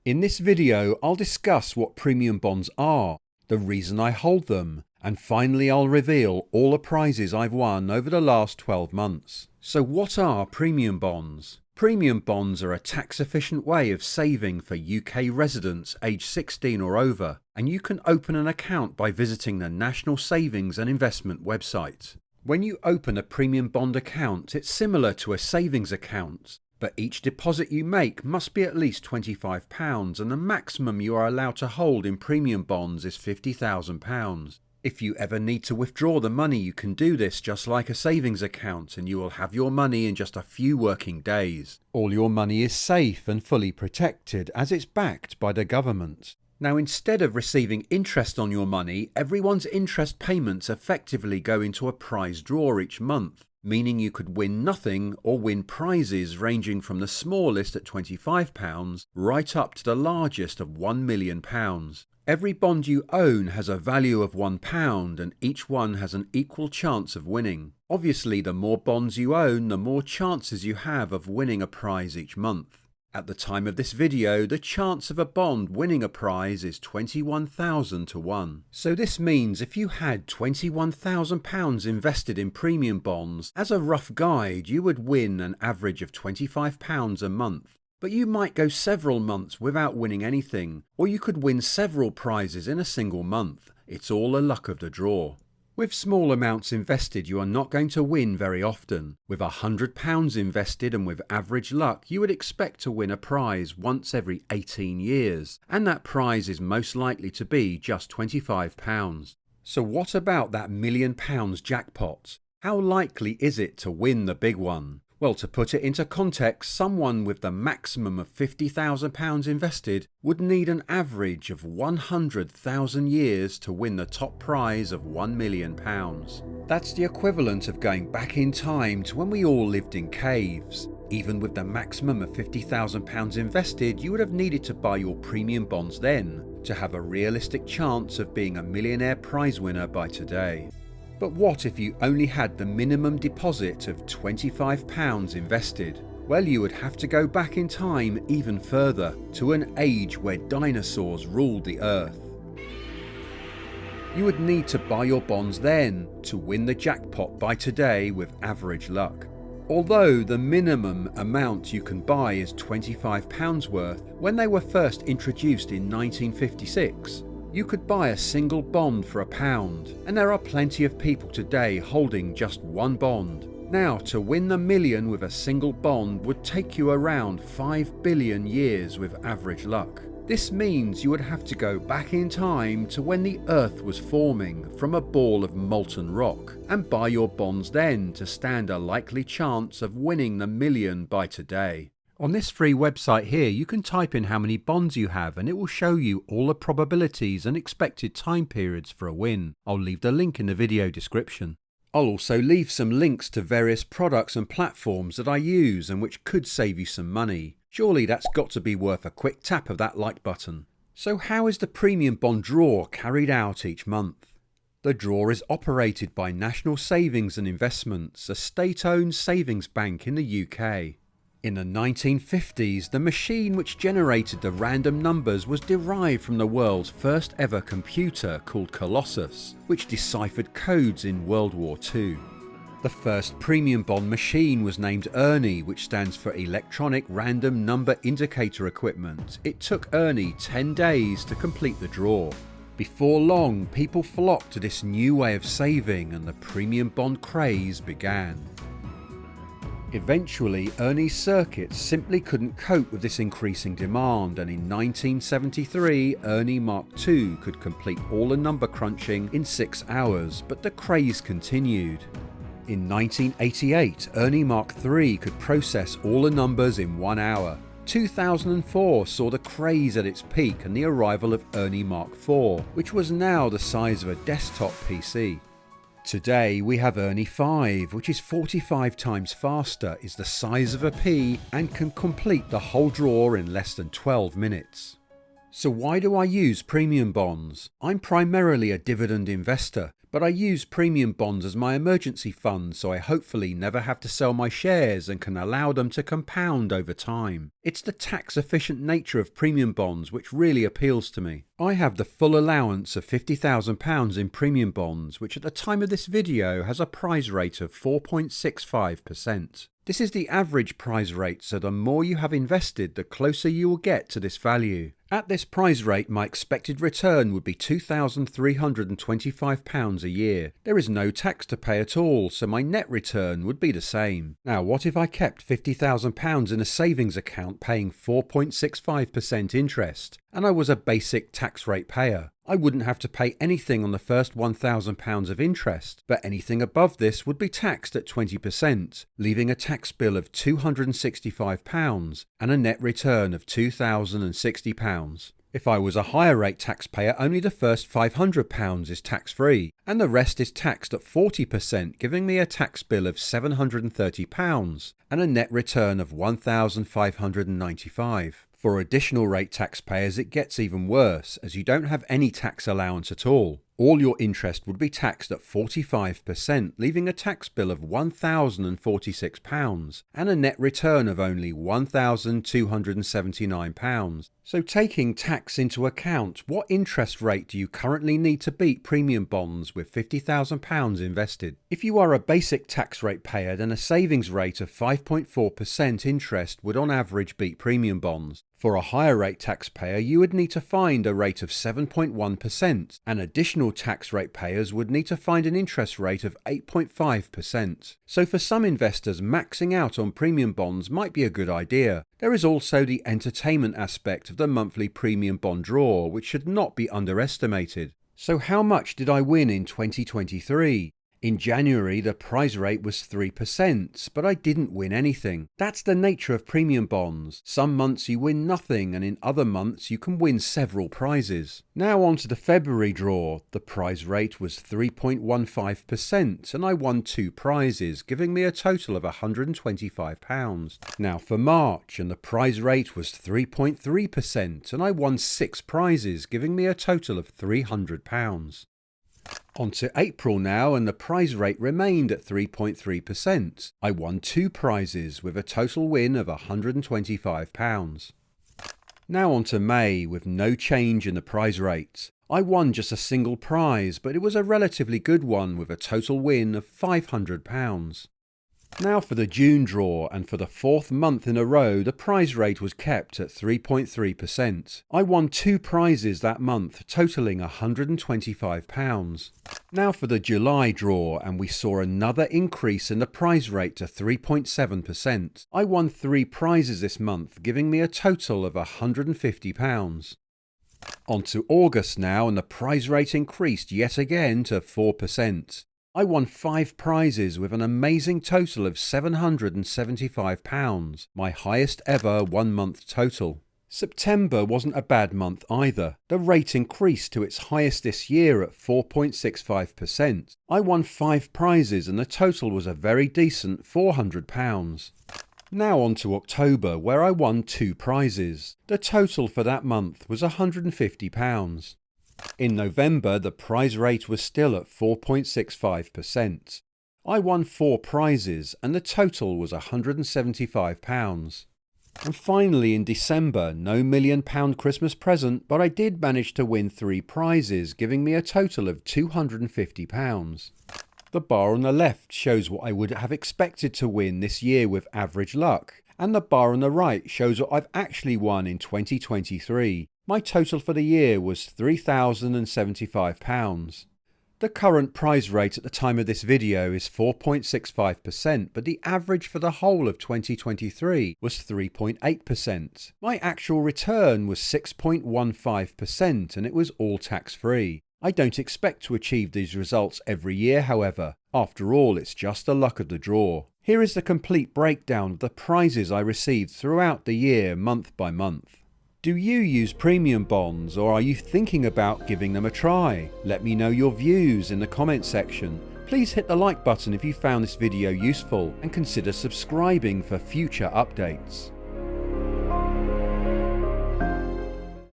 In this video, I'll discuss what premium bonds are, the reason I hold them, and finally I'll reveal all the prizes I've won over the last 12 months. So what are premium bonds? Premium bonds are a tax-efficient way of saving for UK residents aged 16 or over, and you can open an account by visiting the National Savings and Investment website. When you open a premium bond account, it's similar to a savings account, but each deposit you make must be at least £25 and the maximum you are allowed to hold in premium bonds is £50,000. If you ever need to withdraw the money, you can do this just like a savings account and you will have your money in just a few working days. All your money is safe and fully protected as it's backed by the government. Now, instead of receiving interest on your money, everyone's interest payments effectively go into a prize draw each month, meaning you could win nothing or win prizes ranging from the smallest at £25 right up to the largest of £1 million. Every bond you own has a value of £1 and each one has an equal chance of winning. Obviously, the more bonds you own, the more chances you have of winning a prize each month. At the time of this video, the chance of a bond winning a prize is 21,000 to 1. So this means if you had £21,000 invested in premium bonds, as a rough guide, you would win an average of £25 a month. But you might go several months without winning anything, or you could win several prizes in a single month. It's all the luck of the draw. With small amounts invested, you are not going to win very often. With £100 invested and with average luck, you would expect to win a prize once every 18 years, and that prize is most likely to be just £25. So what about that £1 million jackpot? How likely is it to win the big one? Well, to put it into context, someone with the maximum of £50,000 invested would need an average of 100,000 years to win the top prize of £1 million. That's the equivalent of going back in time to when we all lived in caves. Even with the maximum of £50,000 invested, you would have needed to buy your premium bonds then to have a realistic chance of being a millionaire prize winner by today. But what if you only had the minimum deposit of £25 invested? Well, you would have to go back in time even further, to an age where dinosaurs ruled the earth. You would need to buy your bonds then to win the jackpot by today with average luck. Although the minimum amount you can buy is £25 worth, when they were first introduced in 1956, you could buy a single bond for £1, and there are plenty of people today holding just one bond. Now, to win the million with a single bond would take you around 5 billion years with average luck. This means you would have to go back in time to when the Earth was forming from a ball of molten rock, and buy your bonds then to stand a likely chance of winning the million by today. On this free website here, you can type in how many bonds you have and it will show you all the probabilities and expected time periods for a win. I'll leave the link in the video description. I'll also leave some links to various products and platforms that I use and which could save you some money. Surely that's got to be worth a quick tap of that like button. So how is the premium bond draw carried out each month? The draw is operated by National Savings and Investments, a state-owned savings bank in the UK. In the 1950s, the machine which generated the random numbers was derived from the world's first ever computer called Colossus, which deciphered codes in World War II. The first premium bond machine was named ERNIE, which stands for Electronic Random Number Indicator Equipment. It took ERNIE 10 days to complete the draw. Before long, people flocked to this new way of saving and the premium bond craze began. Eventually, ERNIE's circuits simply couldn't cope with this increasing demand, and in 1973, ERNIE Mark II could complete all the number crunching in 6 hours, but the craze continued. In 1988, ERNIE Mark III could process all the numbers in 1 hour. 2004 saw the craze at its peak and the arrival of ERNIE Mark IV, which was now the size of a desktop PC. Today we have ERNIE 5, which is 45 times faster, is the size of a pea and can complete the whole draw in less than 12 minutes. So why do I use premium bonds? I'm primarily a dividend investor, but I use premium bonds as my emergency fund, so I hopefully never have to sell my shares and can allow them to compound over time. It's the tax-efficient nature of premium bonds which really appeals to me. I have the full allowance of £50,000 in premium bonds, which at the time of this video has a prize rate of 4.65%. This is the average prize rate, so the more you have invested, the closer you will get to this value. At this prize rate, my expected return would be £2,325 a year. There is no tax to pay at all, so my net return would be the same. Now, what if I kept £50,000 in a savings account paying 4.65% interest, and I was a basic tax rate payer? I wouldn't have to pay anything on the first £1,000 of interest, but anything above this would be taxed at 20%, leaving a tax bill of £265 and a net return of £2,060. If I was a higher rate taxpayer, only the first £500 is tax-free, and the rest is taxed at 40%, giving me a tax bill of £730 and a net return of £1,595. For additional rate taxpayers, it gets even worse, as you don't have any tax allowance at all. All your interest would be taxed at 45%, leaving a tax bill of £1,046 and a net return of only £1,279. So taking tax into account, what interest rate do you currently need to beat premium bonds with £50,000 invested? If you are a basic tax rate payer, then a savings rate of 5.4% interest would on average beat premium bonds. For a higher rate taxpayer, you would need to find a rate of 7.1%, and additional tax rate payers would need to find an interest rate of 8.5%. So for some investors, maxing out on premium bonds might be a good idea. There is also the entertainment aspect of the monthly premium bond draw, which should not be underestimated. So how much did I win in 2023? In January, the prize rate was 3%, but I didn't win anything. That's the nature of premium bonds. Some months you win nothing, and in other months you can win several prizes. Now on to the February draw. The prize rate was 3.15%, and I won 2 prizes, giving me a total of £125. Now for March, and the prize rate was 3.3%, and I won 6 prizes, giving me a total of £300. On to April now, and the prize rate remained at 3.3%. I won 2 prizes with a total win of £125. Now on to May, with no change in the prize rate. I won just a single prize, but it was a relatively good one with a total win of £500. Now for the June draw, and for the 4th month in a row, the prize rate was kept at 3.3%. I won 2 prizes that month, totaling £125. Now for the July draw, and we saw another increase in the prize rate to 3.7%. I won 3 prizes this month, giving me a total of £150. On to August now, and the prize rate increased yet again to 4%. I won 5 prizes with an amazing total of £775, my highest ever 1-month total. September wasn't a bad month either. The rate increased to its highest this year at 4.65%. I won 5 prizes and the total was a very decent £400. Now on to October, where I won 2 prizes. The total for that month was £150. In November, the prize rate was still at 4.65%. I won 4 prizes and the total was £175. And finally in December, no £1 million Christmas present, but I did manage to win 3 prizes, giving me a total of £250. The bar on the left shows what I would have expected to win this year with average luck, and the bar on the right shows what I've actually won in 2023. My total for the year was £3,075. The current prize rate at the time of this video is 4.65%, but the average for the whole of 2023 was 3.8%. My actual return was 6.15%, and it was all tax-free. I don't expect to achieve these results every year, however. After all, it's just the luck of the draw. Here is the complete breakdown of the prizes I received throughout the year, month by month. Do you use premium bonds, or are you thinking about giving them a try? Let me know your views in the comment section. Please hit the like button if you found this video useful, and consider subscribing for future updates.